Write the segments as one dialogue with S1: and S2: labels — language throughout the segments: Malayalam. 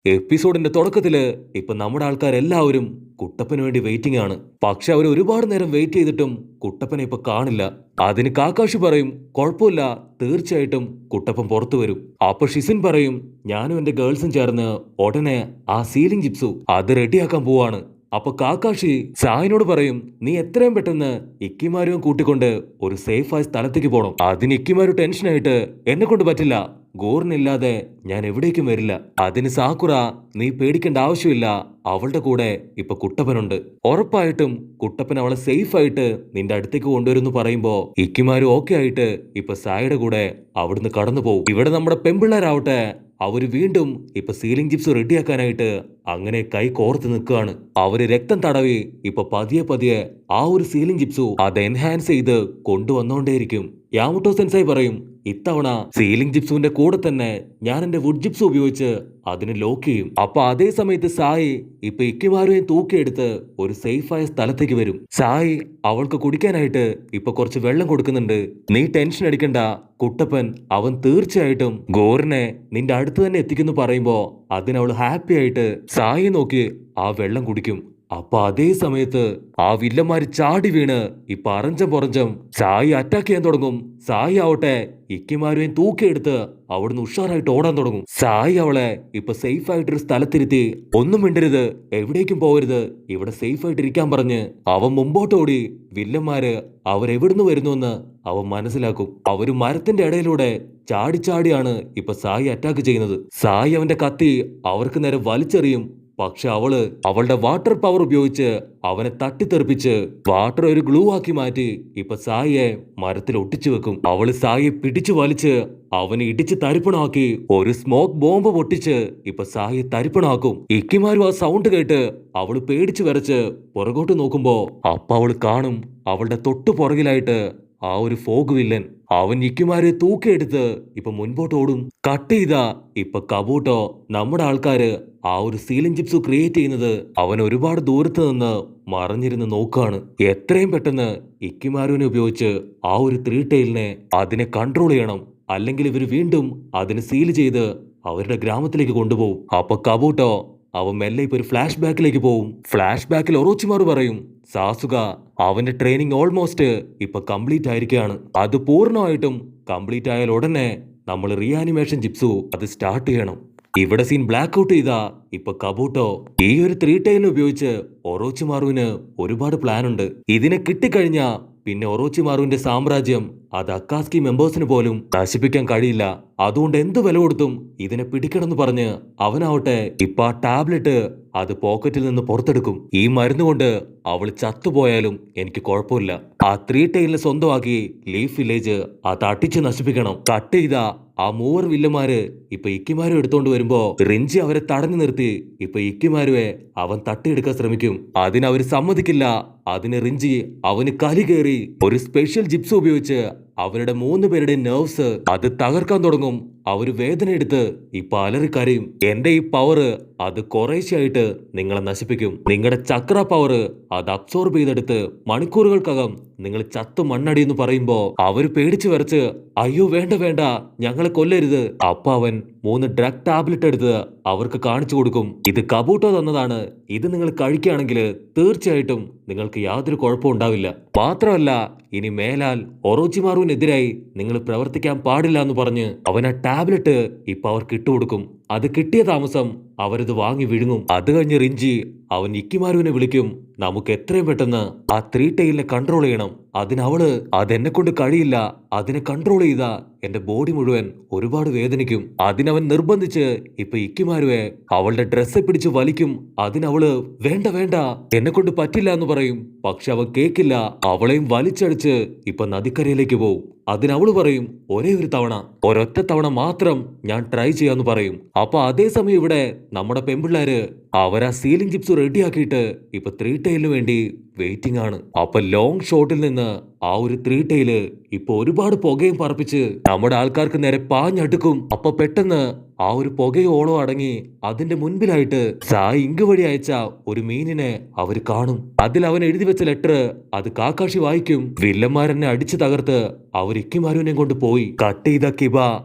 S1: എപ്പിസോഡിന്റെ തുടക്കത്തില് ഇപ്പൊ നമ്മുടെ ആൾക്കാരെല്ലാവരും കുട്ടപ്പന് വേണ്ടി വെയിറ്റിംഗ് ആണ്. പക്ഷെ അവർ ഒരുപാട് നേരം വെയിറ്റ് ചെയ്തിട്ടും കുട്ടപ്പനെ ഇപ്പൊ കാണില്ല. അതിന് കാക്കാഷി പറയും, കുഴപ്പമില്ല, തീർച്ചയായിട്ടും കുട്ടപ്പൻ പുറത്തു വരും. അപ്പൊ ഷിസിൻ പറയും, ഞാനും എന്റെ ഗേൾസും ചേർന്ന് ഉടനെ ആ സീലിംഗ് ജിപ്സു അത് റെഡിയാക്കാൻ പോവാണ്. അപ്പൊ കാക്കാഷി സായിനോട് പറയും, നീ എത്രയും പെട്ടെന്ന് ഇക്കിമാരും കൂട്ടിക്കൊണ്ട് ഒരു സേഫായ സ്ഥലത്തേക്ക് പോണം. അതിന് ഇക്കിമാരു ടെൻഷനായിട്ട്, എന്നെ കൊണ്ട് പറ്റില്ല, ഗോറിനില്ലാതെ ഞാൻ എവിടേക്കും വരില്ല. അതിന് സാക്കുറ, നീ പേടിക്കേണ്ട ആവശ്യമില്ല, അവളുടെ കൂടെ ഇപ്പൊ കുട്ടപ്പനുണ്ട്. ഉറപ്പായിട്ടും കുട്ടപ്പൻ അവളെ സേഫ് ആയിട്ട് നിന്റെ അടുത്തേക്ക് കൊണ്ടുവരുമെന്ന് പറയുമ്പോ ഇക്കിമാരും ഓക്കെ ആയിട്ട് ഇപ്പൊ സായിയുടെ കൂടെ അവിടുന്ന് കടന്നു പോകും. ഇവിടെ നമ്മുടെ പെമ്പിള്ളേരാവട്ടെ, അവര് വീണ്ടും ഇപ്പൊ സീലിംഗ് ജിപ്സ് റെഡിയാക്കാനായിട്ട് അങ്ങനെ കൈ കോർത്ത് നിൽക്കുകയാണ്. അവര് രക്തം തടവി ഇപ്പൊ പതിയെ പതിയെ ആ ഒരു സീലിംഗ് ജിപ്സു അത് എൻഹാൻസ് ചെയ്ത് കൊണ്ടുവന്നോണ്ടേയിരിക്കും. യാമുട്ടോ സെൻസായി പറയും, ഇത്തവണ സീലിംഗ് ജിപ്സുവിന്റെ കൂടെ തന്നെ ഞാൻ എന്റെ വുഡ് ജിപ്സ് ഉപയോഗിച്ച് അതിന് ലോക്ക് ചെയ്യും. അപ്പൊ അതേ സമയത്ത് സായി ഇപ്പൊ ഇക്കിമാരുവെ തൂക്കിയെടുത്ത് ഒരു സേഫായ സ്ഥലത്തേക്ക് വരും. സായി അവൾക്ക് കുടിക്കാനായിട്ട് ഇപ്പൊ കുറച്ച് വെള്ളം കൊടുക്കുന്നുണ്ട്. നീ ടെൻഷൻ അടിക്കണ്ട കുട്ടപ്പൻ, അവൻ തീർച്ചയായിട്ടും ഗോറിനെ നിന്റെ അടുത്ത് തന്നെ എത്തിക്കുന്നു പറയുമ്പോ അതിനവള് ഹാപ്പി ആയിട്ട് സായി നോക്കി ആ വെള്ളം കുടിക്കും. അപ്പൊ അതേ സമയത്ത് ആ വില്ലന്മാര് ചാടി വീണ് ഇപ്പൊ അറഞ്ചം പുറഞ്ചം സായി അറ്റാക്ക് ചെയ്യാൻ തുടങ്ങും. സായി ആവട്ടെ ഇക്കിമാരുവേം തൂക്കിയെടുത്ത് അവിടുന്ന് ഉഷാറായിട്ട് ഓടാൻ തുടങ്ങും. സായി അവളെ ഇപ്പൊ സേഫ് ആയിട്ടൊരു സ്ഥലത്തിരുത്തി, ഒന്നും മിണ്ടരുത്, എവിടേക്കും പോകരുത്, ഇവിടെ സേഫ് ആയിട്ട് ഇരിക്കാൻ പറഞ്ഞ് അവൻ മുമ്പോട്ടോടി വില്ലന്മാര് അവരെവിടുന്ന് വരുന്നുവെന്ന് അവൻ മനസ്സിലാക്കും. അവര് മരത്തിന്റെ ഇടയിലൂടെ ചാടിച്ചാടിയാണ് ഇപ്പൊ സായി അറ്റാക്ക് ചെയ്യുന്നത്. സായി അവന്റെ കത്തി അവർക്ക് നേരെ വലിച്ചെറിയും. പക്ഷെ അവള് അവളുടെ വാട്ടർ പവർ ഉപയോഗിച്ച് അവനെ തട്ടിത്തെറിപ്പിച്ച് വാട്ടർ ഒരു ഗ്ലൂ ആക്കി മാറ്റി ഇപ്പൊ സായിയെ മരത്തിൽ ഒട്ടിച്ചു വെക്കും. അവള് സായിയെ പിടിച്ചു വലിച്ച് അവനെ ഇടിച്ച് തരിപ്പണാക്കി ഒരു സ്മോക്ക് ബോംബ് പൊട്ടിച്ച് ഇപ്പൊ സായിയെ തരിപ്പണാക്കും. ഇക്കിമാരും ആ സൗണ്ട് കേട്ട് അവള് പേടിച്ചു വരച്ച് പുറകോട്ട് നോക്കുമ്പോ അപ്പൊ അവള് കാണും അവളുടെ തൊട്ടു പുറകിലായിട്ട് ആ ഒരു ഫോഗ് വില്ലൻ. അവൻ ഇക്കിമാരെ തൂക്കിയെടുത്ത് ഇപ്പൊ മുൻപോട്ട് ഓടും. കട്ട് ചെയ്താ ഇപ്പൊ കബൂട്ടോ നമ്മുടെ ആൾക്കാര് ആ ഒരു സീലിംഗ് ജിപ്സ് ക്രിയേറ്റ് ചെയ്യുന്നത് അവൻ ഒരുപാട് ദൂരത്ത് നിന്ന് മറിഞ്ഞിരുന്ന് നോക്കാണ്. എത്രയും പെട്ടെന്ന് ഇക്കിമാരുവിനെ ഉപയോഗിച്ച് ആ ഒരു 3 ടൈലിനെ അതിനെ കൺട്രോൾ ചെയ്യണം, അല്ലെങ്കിൽ ഇവര് വീണ്ടും അതിനെ സീൽ ചെയ്ത് അവരുടെ ഗ്രാമത്തിലേക്ക് കൊണ്ടുപോകും. അപ്പൊ കബൂട്ടോ അവൻ മെല്ലെ ഇപ്പൊ ഒരു ഫ്ലാഷ് ബാക്കിലേക്ക് പോവും. ഫ്ലാഷ് ബാക്കിൽ ഒറോച്ചിമാർ പറയും, സാസുക അവന്റെ ട്രെയിനിങ് ഓൾമോസ്റ്റ് ഇപ്പൊ കംപ്ലീറ്റ് ആയിരിക്കുകയാണ്. അത് പൂർണ്ണമായിട്ടും കംപ്ലീറ്റ് ആയാൽ ഉടനെ നമ്മൾ റീആനിമേഷൻ ജിപ്സു അത് സ്റ്റാർട്ട് ചെയ്യണം. ഇവിടെ സീൻ ബ്ലാക്ക് ഔട്ട് ചെയ്താ ഇപ്പൊ കബൂട്ടോ ഈ ഒരു 3 ടൈലിനെ ഉപയോഗിച്ച് ഒറോച്ചിമാറുവിന് ഒരുപാട് പ്ലാൻ ഉണ്ട്. ഇതിനെ കിട്ടിക്കഴിഞ്ഞാ പിന്നെ ഒറോച്ചിമാറുവിന്റെ സാമ്രാജ്യം അത് അക്കാസ്കി മെമ്പേഴ്സിന് പോലും നശിപ്പിക്കാൻ കഴിയില്ല. അതുകൊണ്ട് എന്ത് വില കൊടുത്തും ഇതിനെ പിടിക്കണമെന്ന് പറഞ്ഞ് അവനാവട്ടെ ഇപ്പൊ ആ ടാബ്ലറ്റ് അത് പോക്കറ്റിൽ നിന്ന് പുറത്തെടുക്കും. ഈ മരുന്ന് കൊണ്ട് അവൾ ചത്തുപോയാലും എനിക്ക് കുഴപ്പമില്ല. ആ 3 ടൈലിനെ സ്വന്തമാക്കി ലീഫ് വില്ലേജ് അത് അടിച്ച് നശിപ്പിക്കണം. കട്ട് ചെയ്ത ആ 3 വില്ലന്മാര് ഇപ്പൊ ഇക്കിമാരും എടുത്തോണ്ട് വരുമ്പോ റിഞ്ചി അവരെ തടഞ്ഞു നിർത്തി ഇപ്പൊ ഇക്കിമാരുവെ അവൻ തട്ടിയെടുക്കാൻ ശ്രമിക്കും. അതിനവര് സമ്മതിക്കില്ല. അതിന് റിഞ്ചി അവന് കലി കയറി ഒരു സ്പെഷ്യൽ ജിപ്സ് ഉപയോഗിച്ച് അവരുടെ 3 പേരുടെ നെർവ്സ് അത് തകർക്കാൻ തുടങ്ങും. അവര് വേദന എടുത്ത് ഇപ്പൊ അലറിക്കരയും. എന്റെ ഈ പവർ അത് കുറേശ്ശായിട്ട് നിങ്ങളെ നശിപ്പിക്കും. നിങ്ങളുടെ ചക്ര പവർ അത് അബ്സോർബ് ചെയ്തെടുത്ത് മണിക്കൂറുകൾക്കകം നിങ്ങൾ ചത്തു മണ്ണടിയെന്ന് പറയുമ്പോ അവര് പേടിച്ചു വരച്ച്, അയ്യോ വേണ്ട വേണ്ട, ഞങ്ങളെ കൊല്ലരുത്. അപ്പൊ അവൻ 3 ഡ്രഗ് ടാബ്ലറ്റ് എടുത്ത് അവർക്ക് കാണിച്ചു കൊടുക്കും. ഇത് കബൂട്ടോ തന്നതാണ്, ഇത് നിങ്ങൾ കഴിക്കുകയാണെങ്കിൽ തീർച്ചയായിട്ടും നിങ്ങൾക്ക് യാതൊരു കുഴപ്പവും ഉണ്ടാവില്ല. മാത്രമല്ല ഇനി മേലാൽ ഒറോച്ചിമാറുവിനെതിരായി നിങ്ങൾ പ്രവർത്തിക്കാൻ പാടില്ല എന്ന് പറഞ്ഞ് അവൻ ആ ടാബ്ലറ്റ് ഇപ്പൊ അവർക്ക് ഇട്ടുകൊടുക്കും. അത് കിട്ടിയ താമസം അവരത് വാങ്ങി വിഴുങ്ങും. അത് കഴിഞ്ഞ് റിഞ്ചി അവൻ ഇക്കിമാരുവിനെ വിളിക്കും, നമുക്ക് എത്രയും പെട്ടെന്ന് ആ 3 ടൈലിനെ കൺട്രോൾ ചെയ്യണം. അതിനവള് അതെന്നെ കൊണ്ട് കഴിയില്ല, അതിനെ കൺട്രോൾ ചെയ്താ എന്റെ ബോഡി മുഴുവൻ ഒരുപാട് വേദനിക്കും. അതിനവൻ നിർബന്ധിച്ച് ഇപ്പൊ ഇക്കിമാരുവെ അവളുടെ ഡ്രസ്സെ പിടിച്ച് വലിക്കും. അതിനവള് വേണ്ട വേണ്ട, എന്നെ കൊണ്ട് പറ്റില്ല എന്ന് പറയും. പക്ഷെ അവൻ കേക്കില്ല. അവളെയും വലിച്ചടിച്ച് ഇപ്പൊ നദിക്കരയിലേക്ക് പോവും. അതിനവള് പറയും, ഒരേ ഒരു തവണ, ഒരൊറ്റ തവണ മാത്രം ഞാൻ ട്രൈ ചെയ്യാന്ന് പറയും. അപ്പൊ അതേസമയം ഇവിടെ നമ്മുടെ പെമ്പിള്ളാര് അവരാ സീലിംഗ് ചിപ്സ് റെഡിയാക്കിയിട്ട് ഇപ്പൊ 3 ടൈലിന് വേണ്ടി വെയിറ്റിംഗ് ആണ്. അപ്പൊ ലോങ് ഷോട്ടിൽ നിന്ന് ആ ഒരു 3 ടൈല് ഇപ്പൊ ഒരുപാട് പുകയും പറപ്പിച്ച് നമ്മുടെ ആൾക്കാർക്ക് നേരെ പാഞ്ഞടുക്കും. അപ്പൊ പെട്ടെന്ന് ആ ഒരു പുകയോളം അടങ്ങി അതിന്റെ മുൻപിലായിട്ട് സായി ഇങ്ക് വഴി അയച്ച ഒരു മീനിനെ അവര് കാണും. അതിൽ അവൻ എഴുതി വെച്ച ലെറ്റർ അത് കാക്കാഷി വായിക്കും. വില്ലന്മാരെന്നെ അടിച്ചു തകർത്ത് അവർ ഇക്കിമാരുവിനെ കൊണ്ട് പോയി. കട്ട് ചെയ്ത കിബ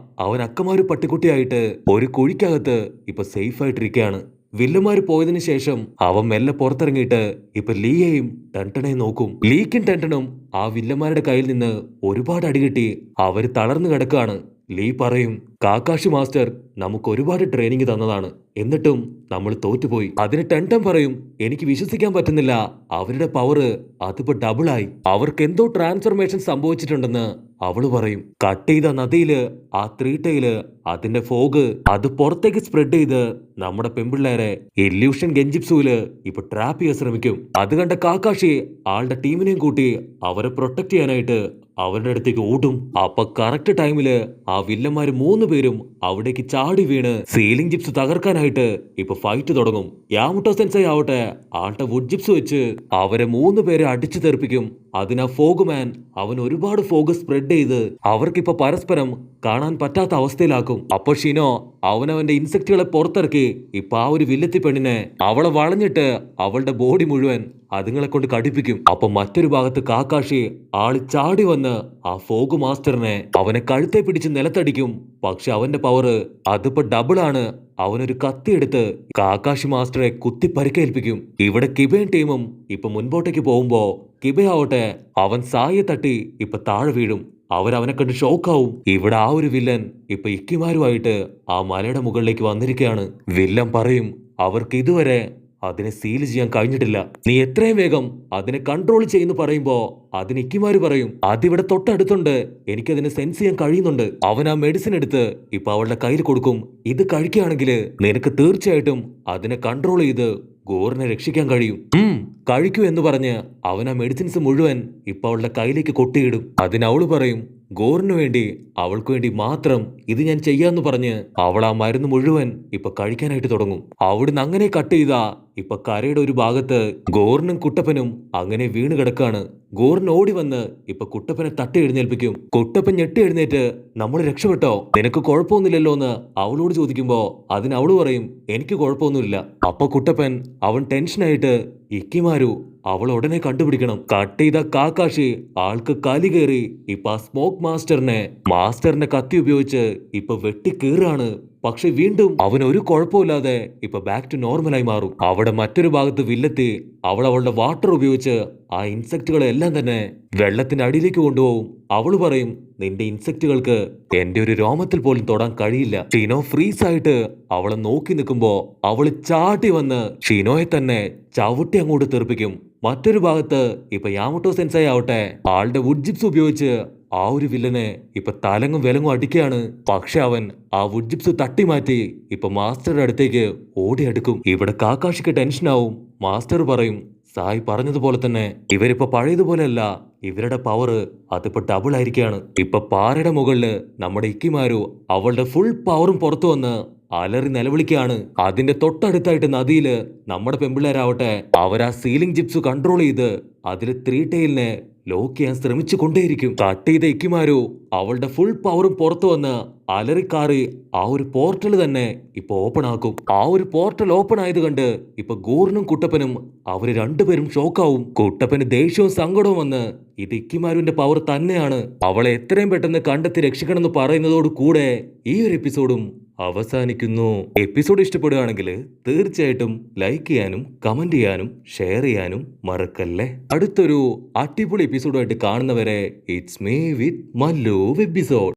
S1: അവൻ അക്കമാരു പട്ടിക്കുട്ടിയായിട്ട് ഒരു കുഴിക്കകത്ത് ഇപ്പൊ സേഫ് ആയിട്ടിരിക്കുകയാണ്. വില്ലന്മാര് പോയതിനു ശേഷം അവൻ മെല്ലെ പുറത്തിറങ്ങിയിട്ട് ഇപ്പൊ ലീയെയും ടെൻട്ടനെയും നോക്കും. ലീക്കും ടെൻട്ടനും ആ വില്ലന്മാരുടെ കയ്യിൽ നിന്ന് ഒരുപാട് അടികിട്ടി അവര് തളർന്നു കിടക്കുകയാണ്. ലീ പറയും, കാക്കാഷി മാസ്റ്റർ നമുക്ക് ഒരുപാട് ട്രെയിനിങ് തന്നതാണ്, എന്നിട്ടും നമ്മൾ തോറ്റുപോയി. അതിന് ടെൻട്ടൻ പറയും, എനിക്ക് വിശ്വസിക്കാൻ പറ്റുന്നില്ല, അവരുടെ പവർ അതിപ്പോ ഡബിളായി, അവർക്ക് എന്തോ ട്രാൻസ്ഫർമേഷൻ സംഭവിച്ചിട്ടുണ്ടെന്ന് അവള് പറയും. കട്ട് ചെയ്ത നദിയില് ആ 3 ടൈല് അതിന്റെ ഫോഗ് അത് പുറത്തേക്ക് സ്പ്രെഡ് ചെയ്ത് നമ്മുടെ പെമ്പിള്ളേരെ ഇല്യൂഷൻ ഗെഞ്ചിപ്സുവില് ഇപ്പൊ ട്രാപ്പ് ചെയ്യാൻ ശ്രമിക്കും. അത് കണ്ട കാക്കാഷി ആളുടെ ടീമിനെയും കൂട്ടി അവരെ പ്രൊട്ടക്ട് ചെയ്യാനായിട്ട് അവരുടെ അടുത്തേക്ക് ഓടും. അപ്പൊ കറക്റ്റ് ടൈമില് ആ വില്ലന്മാര് 3 പേരും അവിടേക്ക് ചാടി വീണ് സീലിംഗ് ജിപ്സ് തകർക്കാനായിട്ട് ഇപ്പൊ ഫൈറ്റ് തുടങ്ങും. യാമുട്ടോ സെൻസൈ ആവട്ടെ ആളുടെ വുഡ് ജിപ്സ് വെച്ച് അവരെ 3 പേരെ അടിച്ചു തെറിപ്പിക്കും. അതിനാ ഫോഗ് മാൻ അവൻ ഒരുപാട് ഫോഗ് സ്പ്രെഡ് ചെയ്ത് അവർക്കിപ്പോ പരസ്പരം കാണാൻ പറ്റാത്ത അവസ്ഥയിലാക്കും. അപ്പൊ ഷിനോ അവനവന്റെ ഇൻസെക്റ്റുകളെ പുറത്തിറക്കി ഇപ്പൊ ആ ഒരു വില്ലത്തി പെണ്ണിനെ അവളെ വളഞ്ഞിട്ട് അവളുടെ ബോഡി മുഴുവൻ അതുങ്ങളെ കൊണ്ട് കടിപ്പിക്കും. അപ്പൊ മറ്റൊരു ഭാഗത്ത് കാക്കാഷി ആള് ചാടി വന്ന് ആ ഫോഗ് മാസ്റ്ററിനെ അവനെ കഴുത്തെ പിടിച്ച് നിലത്തടിക്കും. പക്ഷെ അവന്റെ പവർ അതിപ്പോ ഡബിൾ ആണ്. അവനൊരു കത്തിയെടുത്ത് കാക്കാഷി മാസ്റ്ററെ കുത്തി പരിക്കേൽപ്പിക്കും. ഇവിടെ കിബയും ടീമും ഇപ്പൊ മുൻപോട്ടേക്ക് പോകുമ്പോ കിബയാവട്ടെ അവൻ സായെ തട്ടി ഇപ്പൊ താഴെ വീഴും. അവരവനെ കണ്ട് ഷോക്കാവും. ഇവിടെ ആ ഒരു വില്ലൻ ഇപ്പൊ ഇക്കിമാരുമായിട്ട് ആ മലയുടെ മുകളിലേക്ക് വന്നിരിക്കുകയാണ്. വില്ലൻ പറയും, അവർക്ക് ഇതുവരെ അതിനെ സീൽ ചെയ്യാൻ കഴിഞ്ഞിട്ടില്ല, നീ എത്രയും വേഗം അതിനെ കൺട്രോൾ ചെയ്യുന്നു പറയുമ്പോ അതിന് ഇക്കിമാര് പറയും, അതിവിടെ തൊട്ടടുത്തുണ്ട്, എനിക്കതിനെ സെൻസ് ചെയ്യാൻ കഴിയുന്നുണ്ട്. അവൻ ആ മെഡിസിൻ എടുത്ത് ഇപ്പൊ അവളുടെ കയ്യിൽ കൊടുക്കും. ഇത് കഴിക്കുകയാണെങ്കിൽ നിനക്ക് തീർച്ചയായിട്ടും അതിനെ കൺട്രോൾ ചെയ്ത് ഗോറിനെ രക്ഷിക്കാൻ കഴിയും. കഴിക്കൂ എന്ന് പറഞ്ഞ് അവൻ ആ മെഡിസിൻസ് മുഴുവൻ ഇപ്പൊ അവളുടെ കയ്യിലേക്ക് കൊട്ടിയിടും. അതിനവള് പറയും, ഗോറിന് വേണ്ടി അവൾക്ക് വേണ്ടി മാത്രം ഇത് ഞാൻ ചെയ്യാന്ന് പറഞ്ഞ് അവൾ ആ മരുന്ന് മുഴുവൻ ഇപ്പൊ കഴിക്കാനായിട്ട് തുടങ്ങും. അവിടുന്ന് അങ്ങനെ കട്ട് ചെയ്താ ഇപ്പൊ കരയുടെ ഒരു ഭാഗത്ത് ഗോറിനും കുട്ടപ്പനും അങ്ങനെ വീണ് കിടക്കാണ്. ഗോറിന് ഓടി വന്ന് ഇപ്പൊ കുട്ടപ്പനെ തട്ടി എഴുന്നേൽപ്പിക്കും. കുട്ടപ്പൻ ഞെട്ടി എഴുന്നേറ്റ്, നമ്മൾ രക്ഷപ്പെട്ടോ, നിനക്ക് കുഴപ്പമൊന്നുമില്ലല്ലോ എന്ന് അവളോട് ചോദിക്കുമ്പോ അതിന് അവള് പറയും, എനിക്ക് കുഴപ്പമൊന്നുമില്ല. അപ്പൊ കുട്ടപ്പൻ അവൻ ടെൻഷനായിട്ട് ഇക്കിമാരു അവൾ ഉടനെ കണ്ടുപിടിക്കണം. കട്ട് ചെയ്ത കാക്കാഷി ആൾക്ക് കലി കയറി ഇപ്പൊ ആ സ്മോക്ക് മാസ്റ്ററിനെ കത്തി ഉപയോഗിച്ച് ഇപ്പൊ വെട്ടിക്കേറാണ്. പക്ഷെ വീണ്ടും അവൻ ഒരു കുഴപ്പമില്ലാതെ ഇപ്പൊ ബാക്ക് ടു നോർമലായി മാറും. അവിടെ മറ്റൊരു ഭാഗത്ത് വില്ലെത്തി അവൾ അവളുടെ വാട്ടർ ഉപയോഗിച്ച് ആ ഇൻസെക്റ്റുകളെ എല്ലാം തന്നെ വെള്ളത്തിന്റെ അടിയിലേക്ക് കൊണ്ടുപോകും. അവള് പറയും, നിന്റെ ഇൻസെക്റ്റുകൾക്ക് എന്റെ ഒരു രോമത്തിൽ പോലും തൊടാൻ കഴിയില്ല. ഷിനോ ഫ്രീസ് ആയിട്ട് അവളെ നോക്കി നിൽക്കുമ്പോ അവള് ചാട്ടി വന്ന് ഷിനോയെ തന്നെ ചവിട്ടി അങ്ങോട്ട് തെറിപ്പിക്കും. മറ്റൊരു ഭാഗത്ത് ഇപ്പൊ യാമുട്ടോ സെൻസായി ആവട്ടെ ആളുടെ വുഡ് ജിപ്സ് ഉപയോഗിച്ച് ആ ഒരു വില്ലനെ ഇപ്പൊ തലങ്ങും വിലങ്ങും അടിക്കുകയാണ്. പക്ഷെ അവൻ ആ വുഡ് ജിപ്സ് തട്ടി മാറ്റി ഇപ്പൊ മാസ്റ്ററുടെ അടുത്തേക്ക് ഓടിയെടുക്കും. ഇവിടെ കാക്കാഷിക്ക് ടെൻഷനാവും. മാസ്റ്റർ പറയും, സായി പറഞ്ഞതുപോലെ തന്നെ ഇവരിപ്പോ പഴയതുപോലെയല്ല, ഇവരുടെ പവർ അതിപ്പോ ഡബിൾ ആയിരിക്കാണ്. ഇപ്പൊ പാറയുടെ മുകളില് നമ്മുടെ ഇക്കിമാരു അവളുടെ ഫുൾ പവറും പുറത്തു വന്ന് അലറി നിലവിളിക്കാണ്. അതിന്റെ തൊട്ടടുത്തായിട്ട് നദിയില് നമ്മുടെ പെമ്പിള്ളേരാവട്ടെ അവരാ സീലിംഗ് ജിപ്സ് കൺട്രോൾ ചെയ്ത് അതില് 3 ടൈലിനെ ലോക്ക് ചെയ്യാൻ ശ്രമിച്ചു കൊണ്ടേയിരിക്കും. കട്ട് ചെയ്ത ഇക്കിമാരു അവളുടെ ഫുൾ പവറും പുറത്തു വന്ന് അലറിക്കാറി ആ ഒരു പോർട്ടൽ തന്നെ ഇപ്പൊ ഓപ്പൺ ആക്കും. ആ ഒരു പോർട്ടൽ ഓപ്പൺ ആയത് കണ്ട് ഇപ്പൊ ഗോറിനും കുട്ടപ്പനും അവര് രണ്ടുപേരും ഷോക്കാവും. കുട്ടപ്പന് ദേഷ്യവും സങ്കടവും വന്ന് ഇത് ഇക്കിമാരുവിന്റെ പവർ തന്നെയാണ്, അവളെ എത്രയും പെട്ടെന്ന് കണ്ടെത്തി രക്ഷിക്കണം എന്ന് പറയുന്നതോട് കൂടെ ഈ ഒരു എപ്പിസോഡും അവസാനിക്കുന്നു. എപ്പിസോഡ് ഇഷ്ടപ്പെടുകയാണെങ്കിൽ തീർച്ചയായിട്ടും ലൈക്ക് ചെയ്യാനും കമന്റ് ചെയ്യാനും ഷെയർ ചെയ്യാനും മറക്കല്ലേ. അടുത്തൊരു അടിപൊളി എപ്പിസോഡുമായിട്ട് കാണുന്നവരെ it's me with Mallu episode.